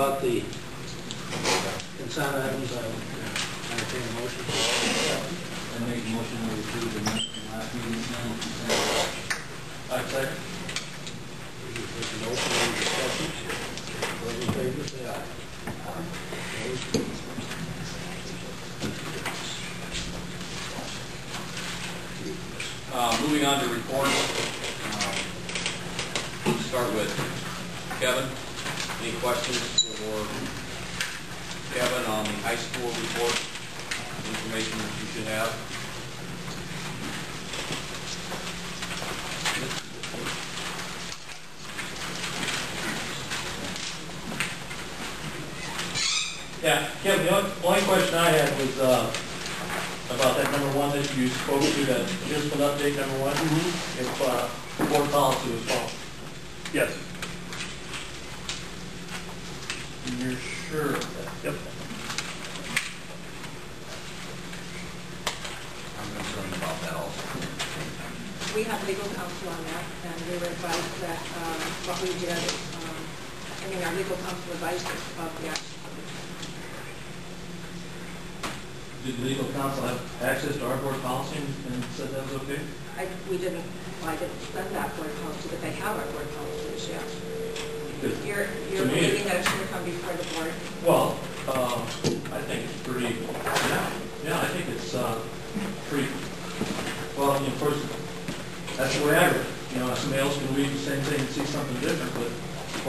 about the consent items, I would entertain a motion. I make a motion to approve the minutes from last meeting's minutes. I'd second. There's a motion, any discussion? Those in favor, say aye. Opposed? Moving on to reports. Start with Kevin. Any questions for Kevin on the high school report? Information that you should have. Yeah, Kevin, the only question I had was about that number one that you spoke to, that just an update number one. If board policy was followed. Yes. You're sure of that? Yep. I'm concerned about that also. We have legal counsel on that, and we were advised that what we did, our legal counsel advised us of the action. Did legal counsel have access to our board policy and said that was okay? We didn't, I didn't send that board policy, but they have our board policies, yes. You're believing that it should come before the board? Well, I think it's pretty, yeah, I think it's pretty, well, of course, that's the way I read it. Somebody else can read the same thing and see something different, but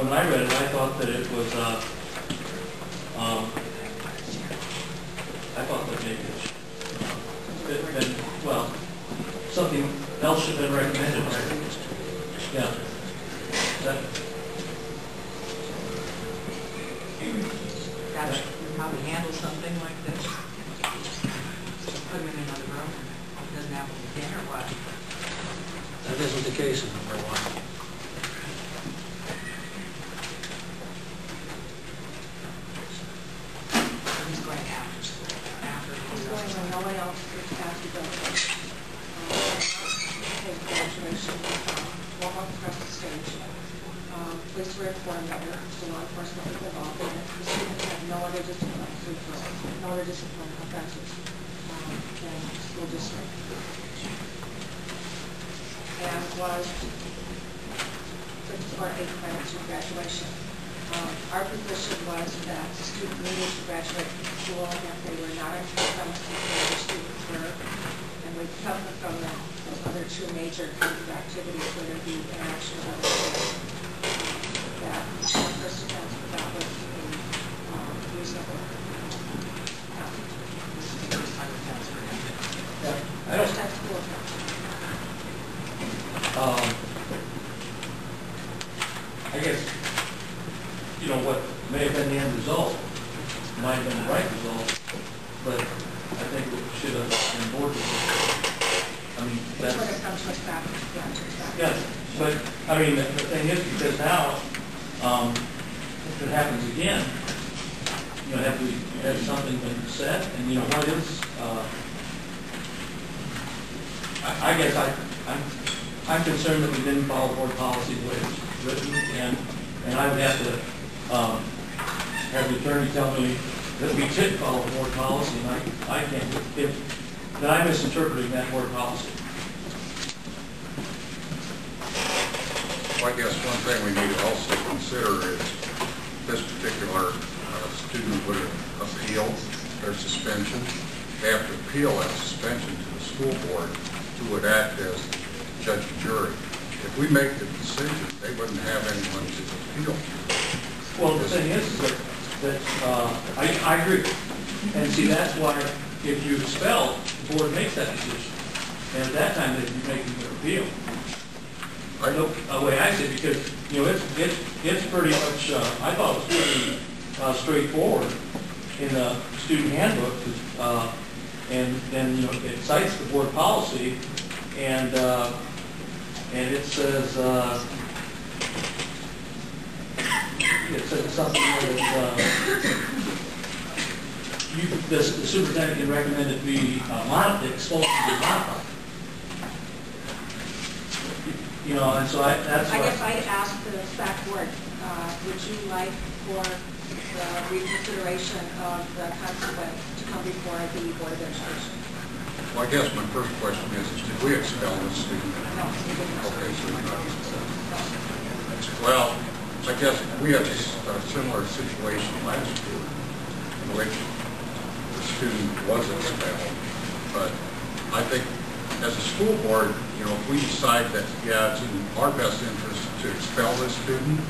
when I read it, I thought that it was, I thought that maybe well, something else should have been recommended, right? Yeah. That's how we handle something like this. Just put them in another room. It doesn't happen again or what? That isn't the case in number one. He's going after school. He's going when no one else is past the building. His graduation, walk across the stage. Police were informed that the law enforcement was involved in it. The students had no other discipline offenses than school district. And was 6 or 8 credits to graduation. Our position was that the student needed to graduate from school and if they were not on premises where the students were, and we kept them from the other 2 major kinds of activities, whether it be interaction or other things. That our first defense for that was a reasonable I don't. first time school offense. I guess, what may have been the end result might have been the right result, but I think we should have been board with it. I mean, that's... When it comes to us back, Yes, but, the thing is, because now, if it happens again, have we had something been said, and what is, I guess I'm concerned that we didn't follow board policy the way it's written, and I would have to have the attorney tell me that we did follow board policy, and I can't, that I'm misinterpreting that board policy. Well, I guess one thing we need to also consider is this particular student would appeal their suspension. They have to appeal that suspension to the school board, who would act as judge and jury. If we make the decision, they wouldn't have anyone to appeal. Well, the thing is that I agree. And see, that's why if you expel, the board makes that decision. And at that time, they'd be making their appeal. The way I see it, because, it's pretty much, I thought it was pretty straightforward in the student handbook. And then, it cites the board policy, and it says something that the superintendent can recommend it be expulsion to be modified. And so that's I guess I'd ask the SAC board, would you like for the reconsideration of the consequence to come before the Board of Education. Well, I guess my first question is did we expel this student? No, we did not. Okay, so we're not expelled. Well, I guess we had a similar situation last year in which the student was expelled. But I think as a school board, you know, if we decide that, yeah, it's in our best interest to expel this student,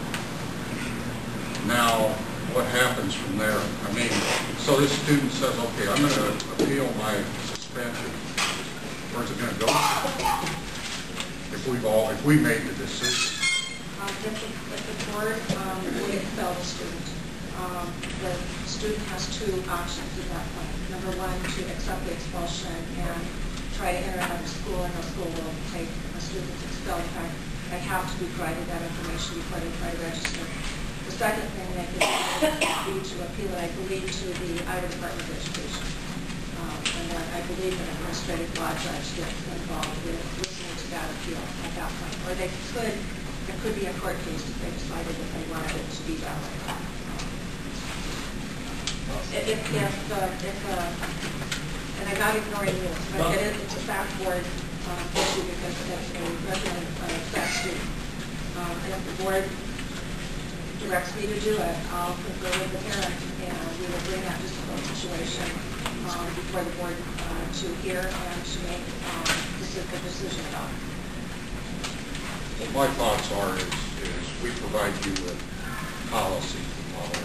now what happens from there? I mean, so this student says, okay, I'm going to appeal my suspension. Where's it going to go? If we made the decision. If the board would expel the student has two options at that point. Number one, to accept the expulsion and try to enter another school, and no school will take a student that's expelled. In fact, they have to be provided that information before they try to register. The second thing they could do would be to appeal it, I believe, to the Iowa Department of Education. And then I believe an administrative law judge gets involved with listening to that appeal at that point. Or there could be a court case if they decided that they wanted it to be that way. And I'm not ignoring this, but it's a fact board issue because it's a resident of that student. And if the board directs me to do it, I'll confer with the parent and we will bring that discipline situation before the board to hear and to make the decision about it. Well, my thoughts are is we provide you with policy to follow.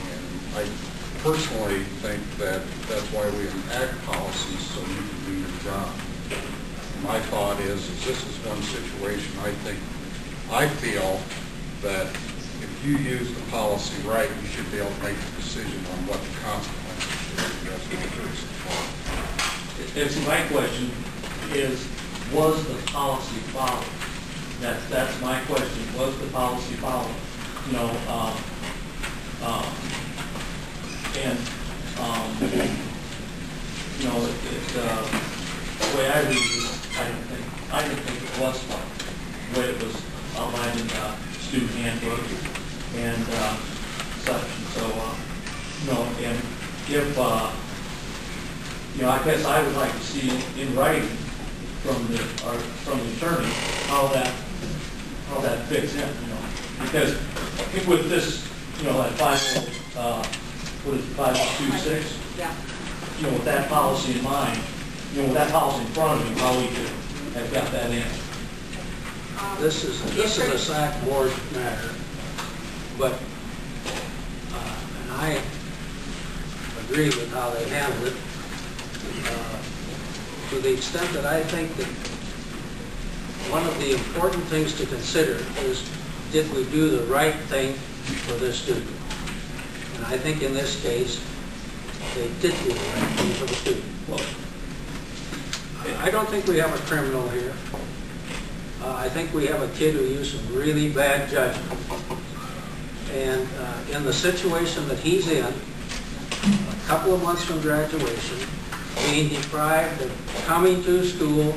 And I personally think that that's why we enact policies, so you can do your job. My thought is this is one situation I feel that if you use the policy right, you should be able to make a decision on what the consequences should be. That's my first thought. And so my question is, was the policy followed? That's my question. Was the policy followed? You know, you know, the way I read it, I didn't think it was followed. The way it was outlined in the student handbook and such. And so, you know, and if you know, I guess I would like to see in writing from the attorney how that fits in, you know, because with this, you know, at 5026, Yeah. you know, with that policy in mind, you know, with that policy in front of you, how we could have got that in. This is a SAC board matter, but, and I agree with how they handled it, to the extent that I think that one of the important things to consider is, did we do the right thing for this student? And I think in this case, they did do the right thing for the student. Well, I don't think we have a criminal here. I think we have a kid who used some really bad judgment. And in the situation that he's in, a couple of months from graduation, being deprived of coming to school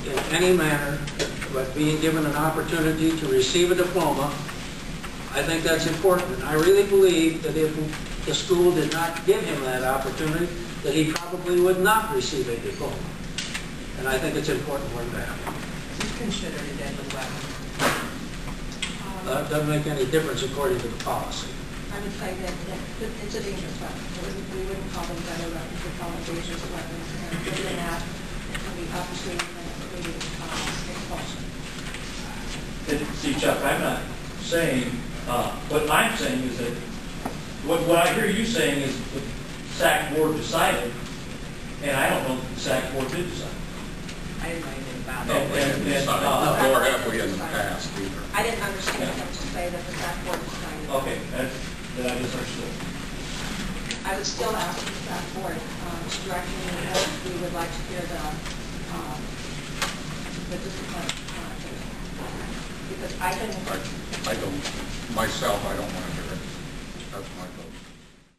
in any manner, but being given an opportunity to receive a diploma, I think that's important. And I really believe that if the school did not give him that opportunity, that he probably would not receive a diploma. And I think it's important for him to have it. It's considered a deadly weapon. That doesn't make any difference according to the policy. I would say that it's a dangerous weapon. We wouldn't call them deadly weapons, we call them dangerous weapons. And within that, it can be obviously including expulsion. See, Chuck, I'm not saying, what I'm saying is that, what I hear you saying is the SAC board decided, and I don't know if the SAC board did decide. I didn't know anything about No, it. we didn't decide, nor have we in the past either. I didn't understand him to say that the SAC board decided. Okay, that I misunderstood. I would still ask the SAC board to direct me if we would like to hear the discipline. Because I can... I don't, myself, I don't want to hear it. That's my vote.